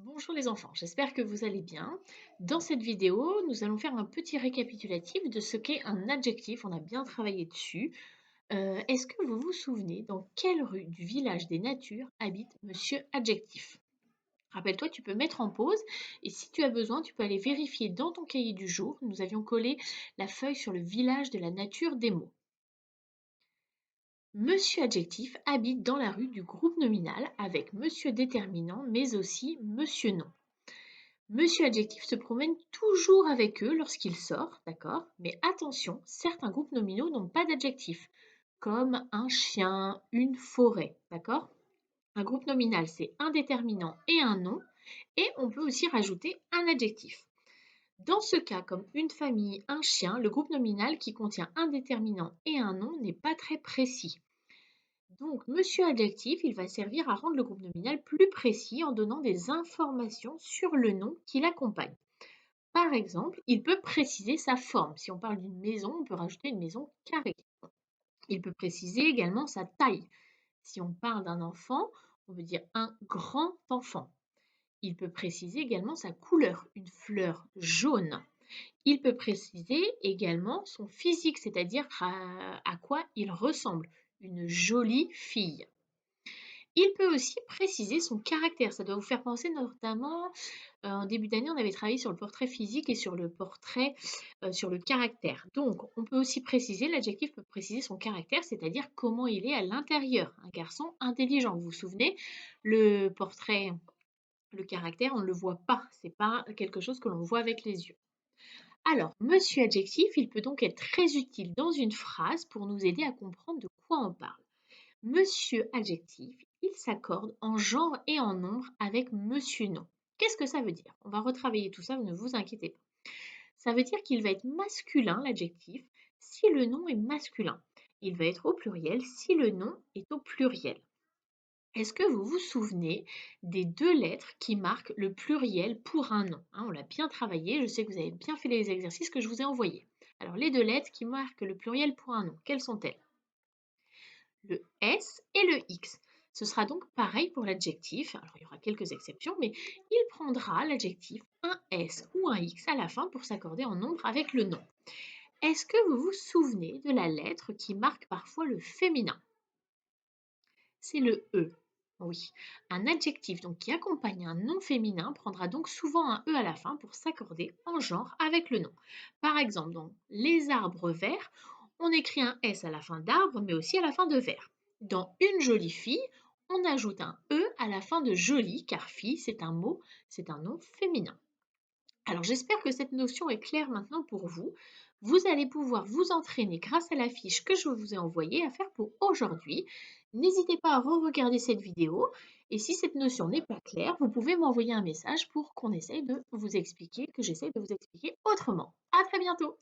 Bonjour les enfants, j'espère que vous allez bien. Dans cette vidéo, nous allons faire un petit récapitulatif de ce qu'est un adjectif. On a bien travaillé dessus. Est-ce que vous vous souvenez dans quelle rue du village des Natures habite Monsieur Adjectif? Rappelle-toi, tu peux mettre en pause et si tu as besoin, tu peux aller vérifier dans ton cahier du jour. Nous avions collé la feuille sur le village de la nature des mots. Monsieur Adjectif habite dans la rue du groupe nominal avec Monsieur déterminant mais aussi Monsieur nom. Monsieur Adjectif se promène toujours avec eux lorsqu'il sort, d'accord? Mais attention, certains groupes nominaux n'ont pas d'adjectif, comme un chien, une forêt, d'accord? Un groupe nominal, c'est un déterminant et un nom, et on peut aussi rajouter un adjectif. Dans ce cas, comme une famille, un chien, le groupe nominal qui contient un déterminant et un nom n'est pas très précis. Donc, Monsieur Adjectif, il va servir à rendre le groupe nominal plus précis en donnant des informations sur le nom qui l'accompagne. Par exemple, il peut préciser sa forme. Si on parle d'une maison, on peut rajouter une maison carrée. Il peut préciser également sa taille. Si on parle d'un enfant, on veut dire un grand enfant. Il peut préciser également sa couleur, une fleur jaune. Il peut préciser également son physique, c'est-à-dire à quoi il ressemble, une jolie fille. Il peut aussi préciser son caractère. Ça doit vous faire penser notamment, en début d'année, on avait travaillé sur le portrait physique et sur le portrait, sur le caractère. Donc, on peut aussi préciser, l'adjectif peut préciser son caractère, c'est-à-dire comment il est à l'intérieur. Un garçon intelligent. Vous vous souvenez, le portrait, le caractère, on ne le voit pas. C'est pas quelque chose que l'on voit avec les yeux. Alors, monsieur adjectif, il peut donc être très utile dans une phrase pour nous aider à comprendre de quoi on parle. Monsieur adjectif, il s'accorde en genre et en nombre avec monsieur nom. Qu'est-ce que ça veut dire? On va retravailler tout ça, ne vous inquiétez pas. Ça veut dire qu'il va être masculin, l'adjectif, si le nom est masculin. Il va être au pluriel si le nom est au pluriel. Est-ce que vous vous souvenez des deux lettres qui marquent le pluriel pour un nom? On l'a bien travaillé, je sais que vous avez bien fait les exercices que je vous ai envoyés. Alors, les deux lettres qui marquent le pluriel pour un nom, quelles sont-elles? Le S et le X. Ce sera donc pareil pour l'adjectif. Alors, il y aura quelques exceptions, mais il prendra l'adjectif un S ou un X à la fin pour s'accorder en nombre avec le nom. Est-ce que vous vous souvenez de la lettre qui marque parfois le féminin? C'est le E. Oui, un adjectif donc qui accompagne un nom féminin prendra donc souvent un E à la fin pour s'accorder en genre avec le nom. Par exemple, dans les arbres verts, on écrit un S à la fin d'arbre, mais aussi à la fin de vert. Dans une jolie fille, on ajoute un E à la fin de jolie, car fille, c'est un mot, c'est un nom féminin. Alors j'espère que cette notion est claire maintenant pour vous. Vous allez pouvoir vous entraîner grâce à la fiche que je vous ai envoyée à faire pour aujourd'hui. N'hésitez pas à re-regarder cette vidéo et si cette notion n'est pas claire, vous pouvez m'envoyer un message pour qu'on essaye de vous expliquer, que j'essaye de vous expliquer autrement. À très bientôt!